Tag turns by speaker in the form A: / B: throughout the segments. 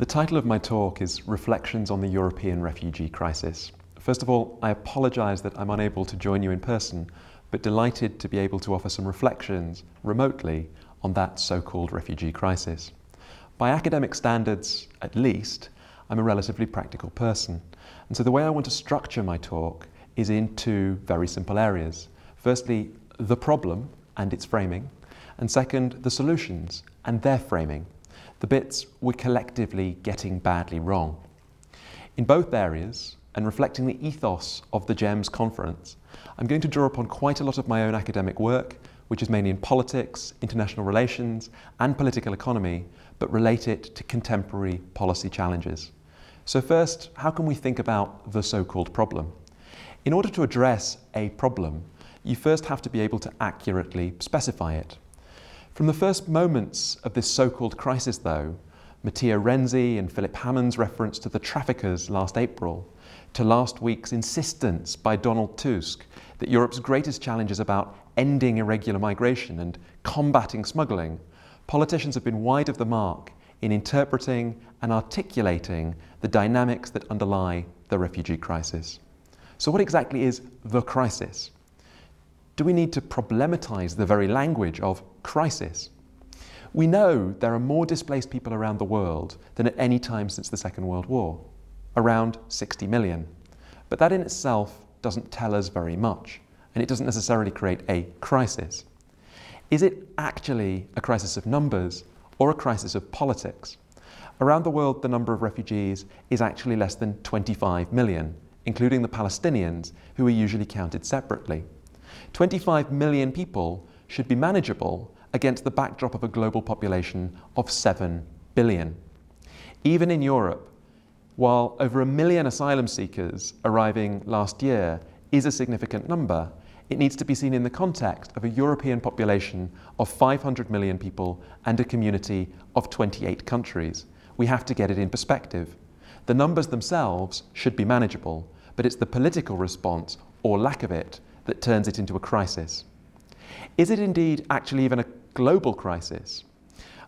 A: The title of my talk is Reflections on the European Refugee Crisis. First of all, I apologise that I'm unable to join you in person, but delighted to be able to offer some reflections remotely on that so-called refugee crisis. By academic standards, at least, I'm a relatively practical person. And so the way I want to structure my talk is in two very simple areas. Firstly, the problem and its framing, and second, the solutions and their framing, the bits we're collectively getting badly wrong. In both areas, and reflecting the ethos of the GEMS conference, I'm going to draw upon quite a lot of my own academic work, which is mainly in politics, international relations, and political economy, but relate it to contemporary policy challenges. So first, how can we think about the so-called problem? In order to address a problem, you first have to be able to accurately specify it. From the first moments of this so-called crisis, though, Matteo Renzi and Philip Hammond's reference to the traffickers last April, to last week's insistence by Donald Tusk that Europe's greatest challenge is about ending irregular migration and combating smuggling, politicians have been wide of the mark in interpreting and articulating the dynamics that underlie the refugee crisis. So what exactly is the crisis? Do we need to problematize the very language of crisis? We know there are more displaced people around the world than at any time since the Second World War, around 60 million. But that in itself doesn't tell us very much, and it doesn't necessarily create a crisis. Is it actually a crisis of numbers or a crisis of politics? Around the world, the number of refugees is actually less than 25 million, including the Palestinians, who are usually counted separately. 25 million people should be manageable against the backdrop of a global population of 7 billion. Even in Europe, while over 1 million asylum seekers arriving last year is a significant number, it needs to be seen in the context of a European population of 500 million people and a community of 28 countries. We have to get it in perspective. The numbers themselves should be manageable, but it's the political response, or lack of it, that turns it into a crisis. Is it indeed actually even a global crisis?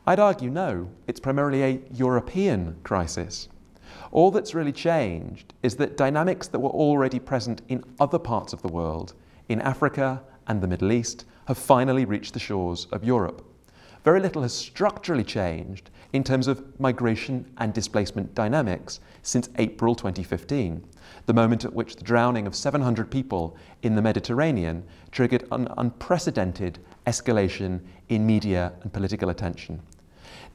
A: I'd argue no, it's primarily a European crisis. All that's really changed is that dynamics that were already present in other parts of the world, in Africa and the Middle East, have finally reached the shores of Europe. Very little has structurally changed in terms of migration and displacement dynamics since April 2015, the moment at which the drowning of 700 people in the Mediterranean triggered an unprecedented escalation in media and political attention.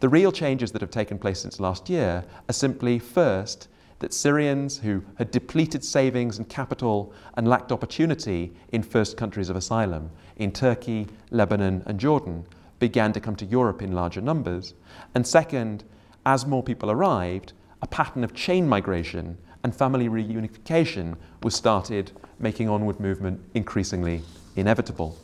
A: The real changes that have taken place since last year are simply, first, that Syrians who had depleted savings and capital and lacked opportunity in first countries of asylum, in Turkey, Lebanon and Jordan, began to come to Europe in larger numbers. And second, as more people arrived, a pattern of chain migration and family reunification was started, making onward movement increasingly inevitable.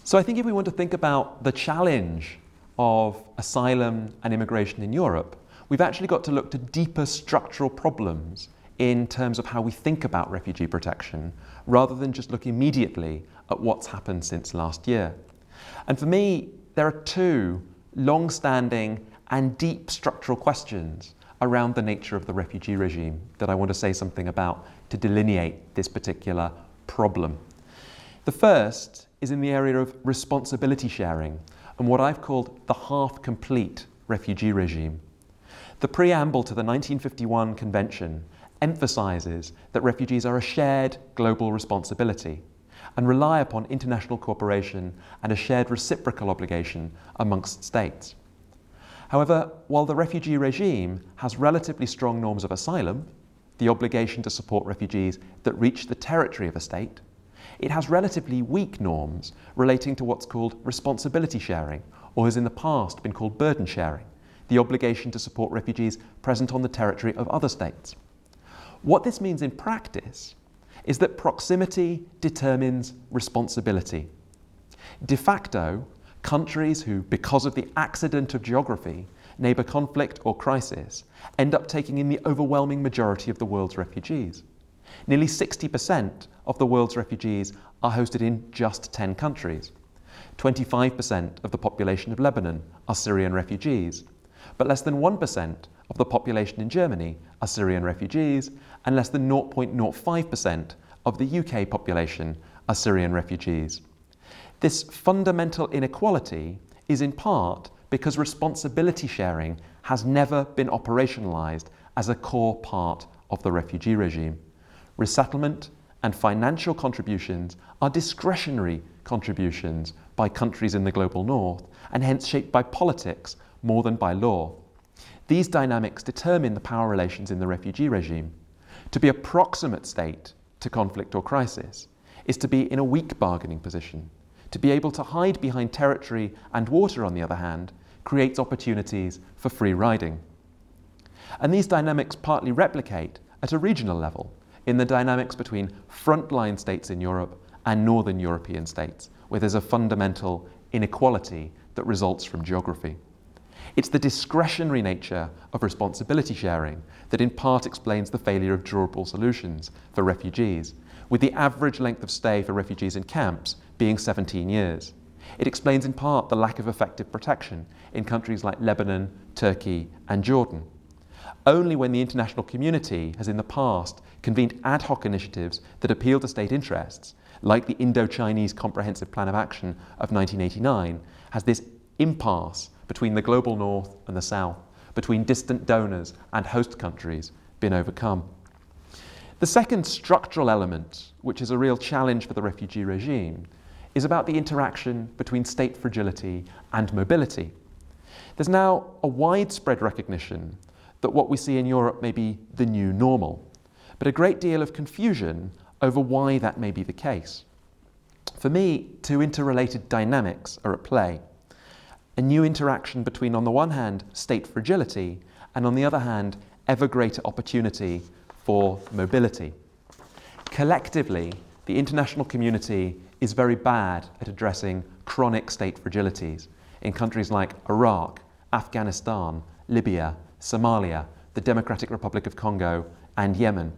A: So I think if we want to think about the challenge of asylum and immigration in Europe, we've actually got to look to deeper structural problems in terms of how we think about refugee protection, rather than just look immediately at what's happened since last year. And for me, there are two long-standing and deep structural questions around the nature of the refugee regime that I want to say something about to delineate this particular problem. The first is in the area of responsibility sharing and what I've called the half-complete refugee regime. The preamble to the 1951 Convention emphasizes that refugees are a shared global responsibility and rely upon international cooperation and a shared reciprocal obligation amongst states. However, while the refugee regime has relatively strong norms of asylum, the obligation to support refugees that reach the territory of a state, it has relatively weak norms relating to what's called responsibility sharing, or has in the past been called burden sharing, the obligation to support refugees present on the territory of other states. What this means in practice is that proximity determines responsibility. De facto, countries who, because of the accident of geography, neighbour conflict or crisis, end up taking in the overwhelming majority of the world's refugees. Nearly 60% of the world's refugees are hosted in just 10 countries. 25% of the population of Lebanon are Syrian refugees. but less than 1% of the population in Germany are Syrian refugees, and less than 0.05% of the UK population are Syrian refugees. This fundamental inequality is in part because responsibility sharing has never been operationalised as a core part of the refugee regime. Resettlement and financial contributions are discretionary contributions by countries in the global north, and hence shaped by politics more than by law. These dynamics determine the power relations in the refugee regime. To be a proximate state to conflict or crisis is to be in a weak bargaining position. To be able to hide behind territory and water, on the other hand, creates opportunities for free riding. And these dynamics partly replicate at a regional level in the dynamics between frontline states in Europe and northern European states, where there's a fundamental inequality that results from geography. It's the discretionary nature of responsibility sharing that in part explains the failure of durable solutions for refugees, with the average length of stay for refugees in camps being 17 years. It explains in part the lack of effective protection in countries like Lebanon, Turkey, and Jordan. Only when the international community has in the past convened ad hoc initiatives that appeal to state interests, like the Indo-Chinese Comprehensive Plan of Action of 1989, has this impasse between the global north and the south, between distant donors and host countries, been overcome. The second structural element, which is a real challenge for the refugee regime, is about the interaction between state fragility and mobility. There's now a widespread recognition that what we see in Europe may be the new normal, but a great deal of confusion over why that may be the case. For me, two interrelated dynamics are at play. A new interaction between, on the one hand, state fragility, and on the other hand, ever greater opportunity for mobility. Collectively, the international community is very bad at addressing chronic state fragilities in countries like Iraq, Afghanistan, Libya, Somalia, the Democratic Republic of Congo, and Yemen.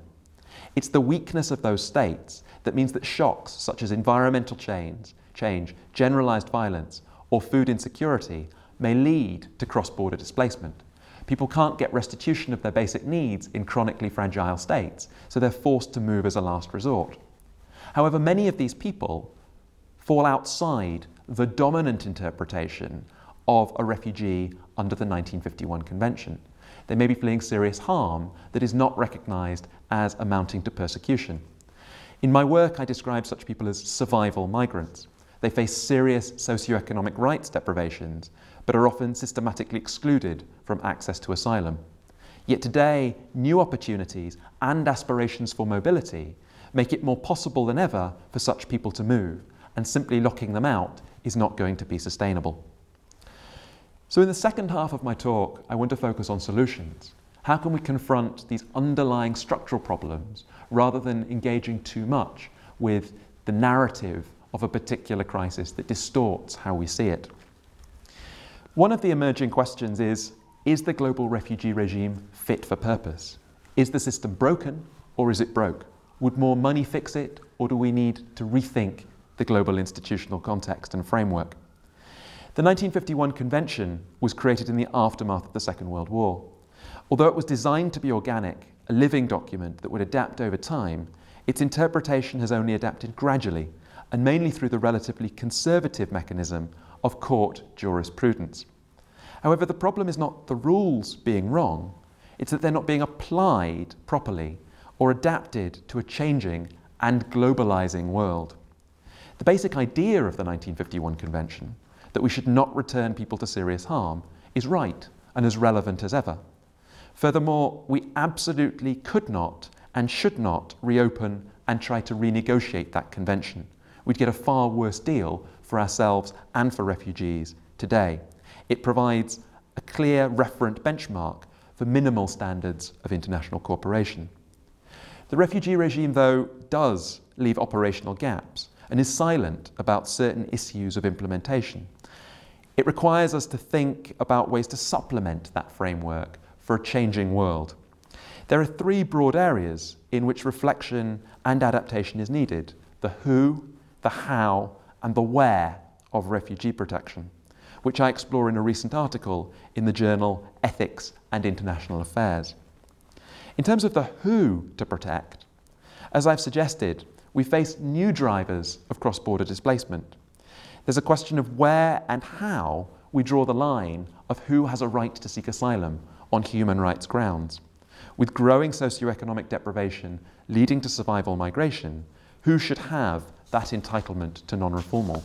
A: It's the weakness of those states that means that shocks such as environmental change, generalized violence, or food insecurity may lead to cross-border displacement. People can't get restitution of their basic needs in chronically fragile states, so they're forced to move as a last resort. However, many of these people fall outside the dominant interpretation of a refugee under the 1951 Convention. They may be fleeing serious harm that is not recognized as amounting to persecution. In my work, I describe such people as survival migrants. They face serious socioeconomic rights deprivations, but are often systematically excluded from access to asylum. Yet today, new opportunities and aspirations for mobility make it more possible than ever for such people to move, and simply locking them out is not going to be sustainable. So in the second half of my talk, I want to focus on solutions. How can we confront these underlying structural problems rather than engaging too much with the narrative of a particular crisis that distorts how we see it? One of the emerging questions is the global refugee regime fit for purpose? Is the system broken or is it broke? Would more money fix it, or do we need to rethink the global institutional context and framework? The 1951 Convention was created in the aftermath of the Second World War. Although it was designed to be organic, a living document that would adapt over time, its interpretation has only adapted gradually, and mainly through the relatively conservative mechanism of court jurisprudence. However, the problem is not the rules being wrong, it's that they're not being applied properly or adapted to a changing and globalizing world. The basic idea of the 1951 Convention, that we should not return people to serious harm, is right and as relevant as ever. Furthermore, we absolutely could not and should not reopen and try to renegotiate that convention. We'd get a far worse deal for ourselves and for refugees today. It provides a clear referent benchmark for minimal standards of international cooperation. The refugee regime, though, does leave operational gaps and is silent about certain issues of implementation. It requires us to think about ways to supplement that framework for a changing world. There are three broad areas in which reflection and adaptation is needed: the who, the how, and the where of refugee protection. which I explore in a recent article in the journal Ethics and International Affairs. In terms of the who to protect, as I've suggested, we face new drivers of cross-border displacement. There's a question of where and how we draw the line of who has a right to seek asylum on human rights grounds. With growing socioeconomic deprivation leading to survival migration, who should have that entitlement to non-refoulement?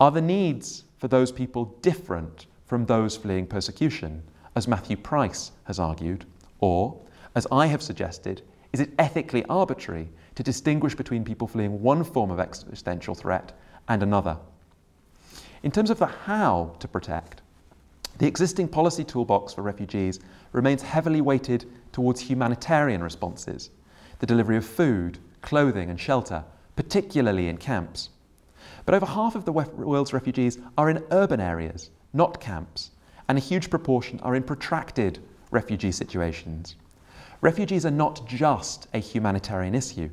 A: Are the needs for those people different from those fleeing persecution, as Matthew Price has argued? Or, as I have suggested, is it ethically arbitrary to distinguish between people fleeing one form of existential threat and another? In terms of the how to protect, the existing policy toolbox for refugees remains heavily weighted towards humanitarian responses, the delivery of food, clothing and shelter, particularly in camps. But over half of the world's refugees are in urban areas, not camps, and a huge proportion are in protracted refugee situations. Refugees are not just a humanitarian issue.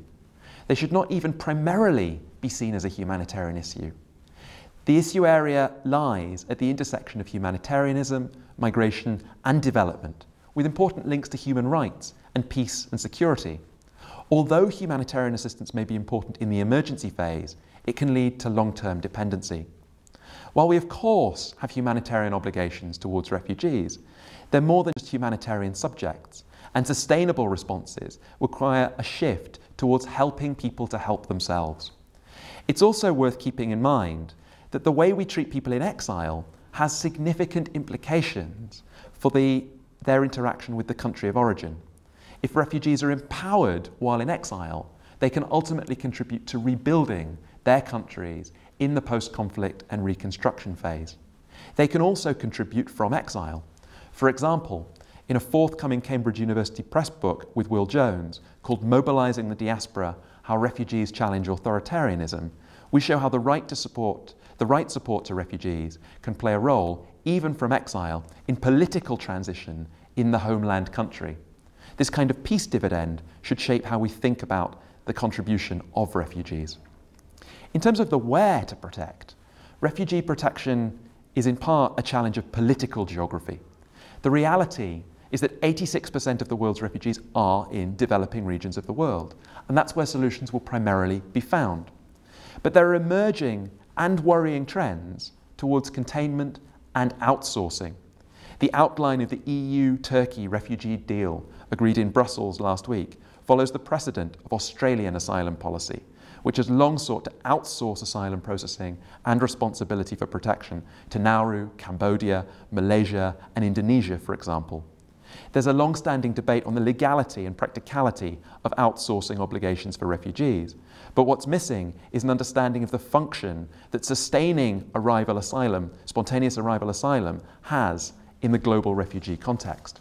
A: They should not even primarily be seen as a humanitarian issue. The issue area lies at the intersection of humanitarianism, migration and development, with important links to human rights and peace and security. Although humanitarian assistance may be important in the emergency phase, it can lead to long-term dependency. While we of course have humanitarian obligations towards refugees, they're more than just humanitarian subjects, and sustainable responses require a shift towards helping people to help themselves. It's also worth keeping in mind that the way we treat people in exile has significant implications for their interaction with the country of origin. If refugees are empowered while in exile, they can ultimately contribute to rebuilding their countries in the post-conflict and reconstruction phase. They can also contribute from exile. For example, in a forthcoming Cambridge University Press book with Will Jones called Mobilizing the Diaspora: How Refugees Challenge Authoritarianism, we show how the right support to refugees can play a role, even from exile, in political transition in the homeland country. This kind of peace dividend should shape how we think about the contribution of refugees. In terms of the where to protect, refugee protection is in part a challenge of political geography. The reality is that 86% of the world's refugees are in developing regions of the world, and that's where solutions will primarily be found. But there are emerging and worrying trends towards containment and outsourcing. The outline of the EU-Turkey refugee deal agreed in Brussels last week follows the precedent of Australian asylum policy, which has long sought to outsource asylum processing and responsibility for protection to Nauru, Cambodia, Malaysia and Indonesia, for example. There's a long-standing debate on the legality and practicality of outsourcing obligations for refugees, but what's missing is an understanding of the function that sustaining arrival asylum, spontaneous arrival asylum, has in the global refugee context.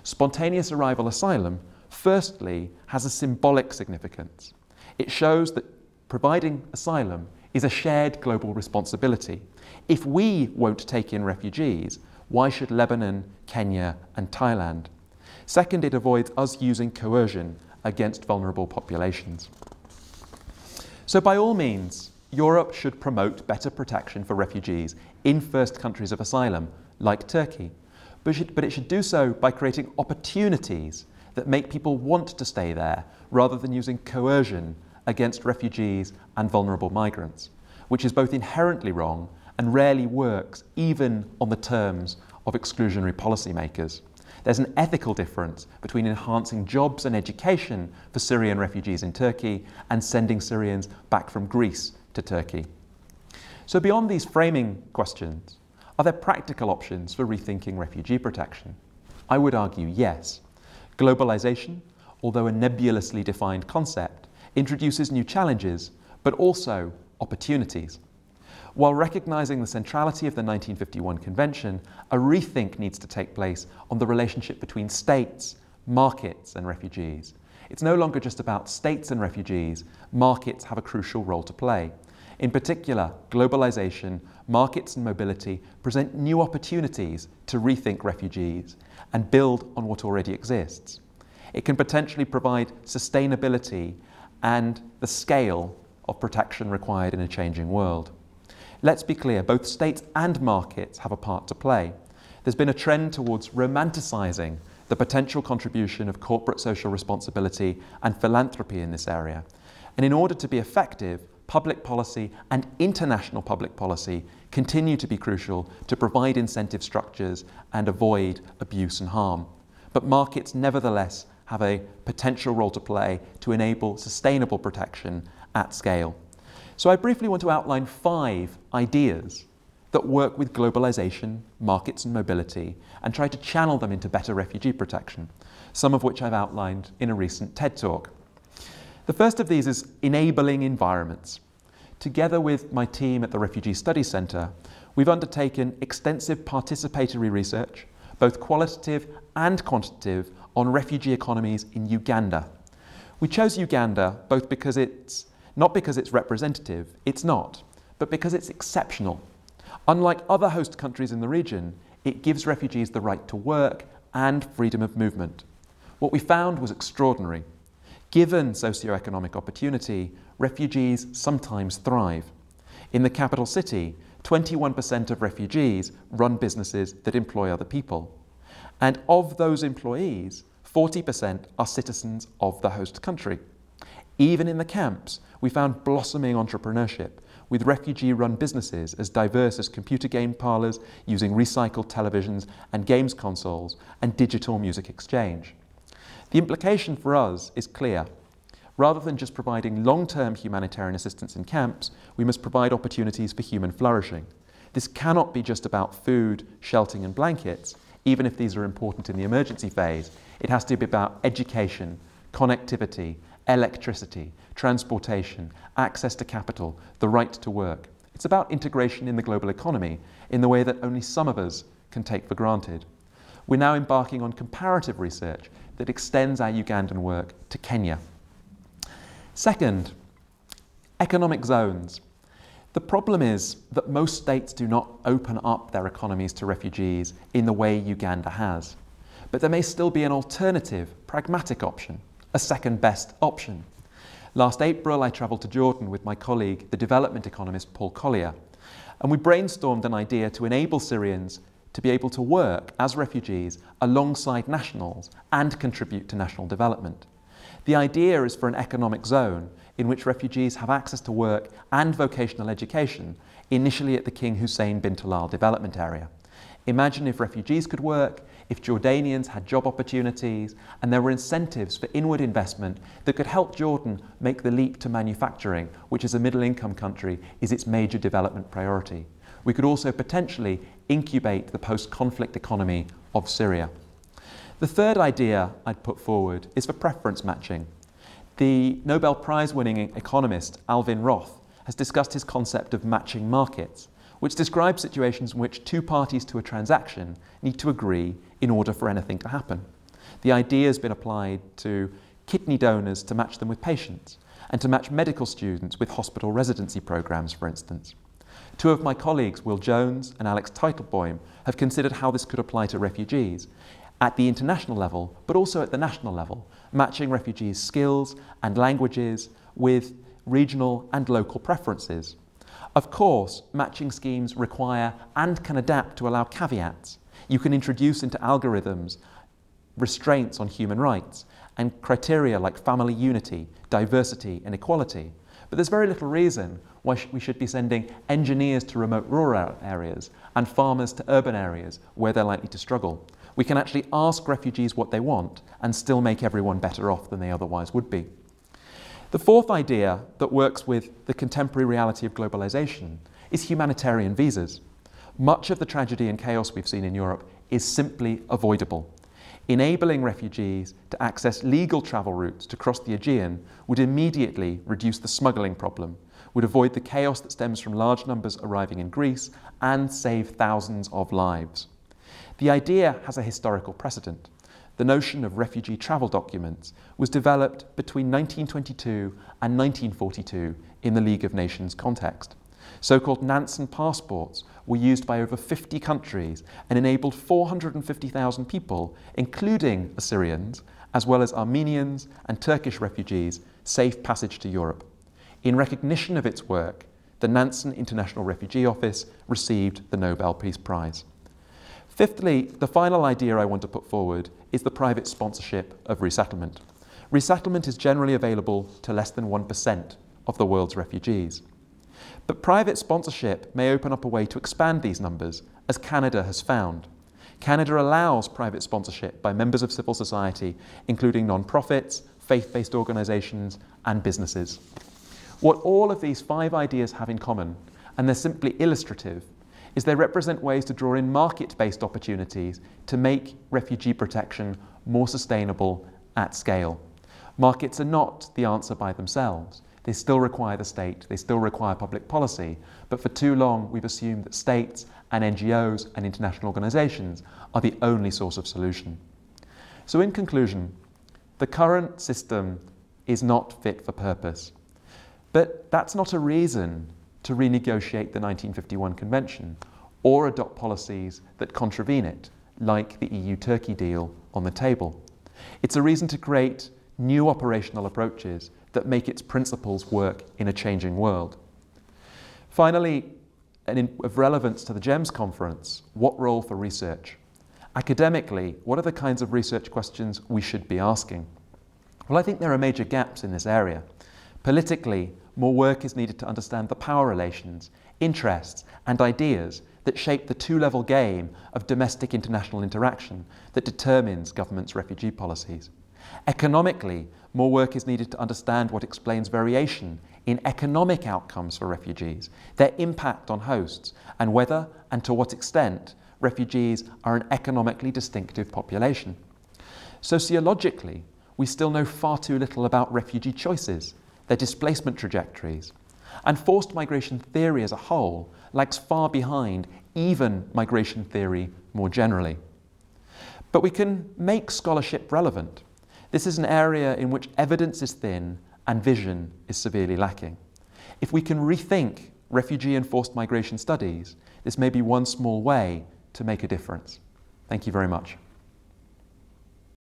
A: Spontaneous arrival asylum, firstly, has a symbolic significance. It shows that providing asylum is a shared global responsibility. If we won't take in refugees, why should Lebanon, Kenya and Thailand? Second, it avoids us using coercion against vulnerable populations. So by all means, Europe should promote better protection for refugees in first countries of asylum, like Turkey. But it should do so by creating opportunities that make people want to stay there, rather than using coercion against refugees and vulnerable migrants, which is both inherently wrong and rarely works even on the terms of exclusionary policymakers. There's an ethical difference between enhancing jobs and education for Syrian refugees in Turkey and sending Syrians back from Greece to Turkey. So beyond these framing questions, are there practical options for rethinking refugee protection? I would argue yes. Globalization, although a nebulously defined concept, introduces new challenges, but also opportunities. While recognizing the centrality of the 1951 Convention, a rethink needs to take place on the relationship between states, markets and refugees. It's no longer just about states and refugees. Markets have a crucial role to play. In particular, globalization, markets and mobility present new opportunities to rethink refugees and build on what already exists. It can potentially provide sustainability and the scale of protection required in a changing world. Let's be clear, both states and markets have a part to play. There's been a trend towards romanticising the potential contribution of corporate social responsibility and philanthropy in this area. And in order to be effective, public policy and international public policy continue to be crucial to provide incentive structures and avoid abuse and harm. But markets nevertheless have a potential role to play to enable sustainable protection at scale. So I briefly want to outline 5 ideas that work with globalization, markets and mobility, and try to channel them into better refugee protection, some of which I've outlined in a recent TED Talk. The first of these is enabling environments. Together with my team at the Refugee Studies Centre, we've undertaken extensive participatory research, both qualitative and quantitative, on refugee economies in Uganda. We chose Uganda both because not because it's representative, it's not, but because it's exceptional. Unlike other host countries in the region, it gives refugees the right to work and freedom of movement. What we found was extraordinary. Given socioeconomic opportunity, refugees sometimes thrive. In the capital city, 21% of refugees run businesses that employ other people. And of those employees, 40% are citizens of the host country. Even in the camps, we found blossoming entrepreneurship, with refugee-run businesses as diverse as computer game parlours using recycled televisions and games consoles and digital music exchange. The implication for us is clear. Rather than just providing long-term humanitarian assistance in camps, we must provide opportunities for human flourishing. This cannot be just about food, sheltering and blankets, even if these are important in the emergency phase. It has to be about education, connectivity, electricity, transportation, access to capital, the right to work. It's about integration in the global economy in the way that only some of us can take for granted. We're now embarking on comparative research that extends our Ugandan work to Kenya. Second, economic zones. The problem is that most states do not open up their economies to refugees in the way Uganda has. But there may still be an alternative, pragmatic option, a second best option. Last April, I travelled to Jordan with my colleague, the development economist Paul Collier, and we brainstormed an idea to enable Syrians to be able to work as refugees alongside nationals and contribute to national development. The idea is for an economic zone in which refugees have access to work and vocational education, initially at the King Hussein bin Talal development area. Imagine if refugees could work, if Jordanians had job opportunities, and there were incentives for inward investment that could help Jordan make the leap to manufacturing, which as a middle-income country is its major development priority. We could also potentially incubate the post-conflict economy of Syria. The third idea I'd put forward is for preference matching. The Nobel Prize-winning economist Alvin Roth has discussed his concept of matching markets, which describes situations in which 2 parties to a transaction need to agree in order for anything to happen. The idea has been applied to kidney donors to match them with patients, and to match medical students with hospital residency programs, for instance. 2 of my colleagues, Will Jones and Alex Teitelboim, have considered how this could apply to refugees at the international level, but also at the national level, matching refugees' skills and languages with regional and local preferences. Of course, matching schemes require and can adapt to allow caveats. You can introduce into algorithms restraints on human rights and criteria like family unity, diversity and equality. But there's very little reason why we should be sending engineers to remote rural areas and farmers to urban areas where they're likely to struggle. We can actually ask refugees what they want and still make everyone better off than they otherwise would be. The fourth idea that works with the contemporary reality of globalization is humanitarian visas. Much of the tragedy and chaos we've seen in Europe is simply avoidable. Enabling refugees to access legal travel routes to cross the Aegean would immediately reduce the smuggling problem, would avoid the chaos that stems from large numbers arriving in Greece, and save thousands of lives. The idea has a historical precedent. The notion of refugee travel documents was developed between 1922 and 1942 in the League of Nations context. So-called Nansen passports were used by over 50 countries and enabled 450,000 people, including Assyrians, as well as Armenians and Turkish refugees, safe passage to Europe. In recognition of its work, the Nansen International Refugee Office received the Nobel Peace Prize. Fifthly, the final idea I want to put forward is the private sponsorship of resettlement. Resettlement is generally available to less than 1% of the world's refugees. But private sponsorship may open up a way to expand these numbers, as Canada has found. Canada allows private sponsorship by members of civil society, including non-profits, faith-based organisations and businesses. What all of these 5 ideas have in common, and they're simply illustrative, is they represent ways to draw in market-based opportunities to make refugee protection more sustainable at scale. Markets are not the answer by themselves. They still require the state, they still require public policy, but for too long we've assumed that states and NGOs and international organisations are the only source of solution. So in conclusion, the current system is not fit for purpose, but that's not a reason to renegotiate the 1951 Convention or adopt policies that contravene it, like the EU-Turkey deal on the table. It's a reason to create new operational approaches that make its principles work in a changing world. Finally, and of relevance to the GEMS conference, what role for research? Academically, what are the kinds of research questions we should be asking? Well, I think there are major gaps in this area. Politically, more work is needed to understand the power relations, interests, and ideas that shape the two-level game of domestic international interaction that determines governments' refugee policies. Economically, more work is needed to understand what explains variation in economic outcomes for refugees, their impact on hosts, and whether and to what extent refugees are an economically distinctive population. Sociologically, we still know far too little about refugee choices, their displacement trajectories, and forced migration theory as a whole lags far behind even migration theory more generally. But we can make scholarship relevant. This is an area in which evidence is thin and vision is severely lacking. If we can rethink refugee and forced migration studies, this may be one small way to make a difference. Thank you very much.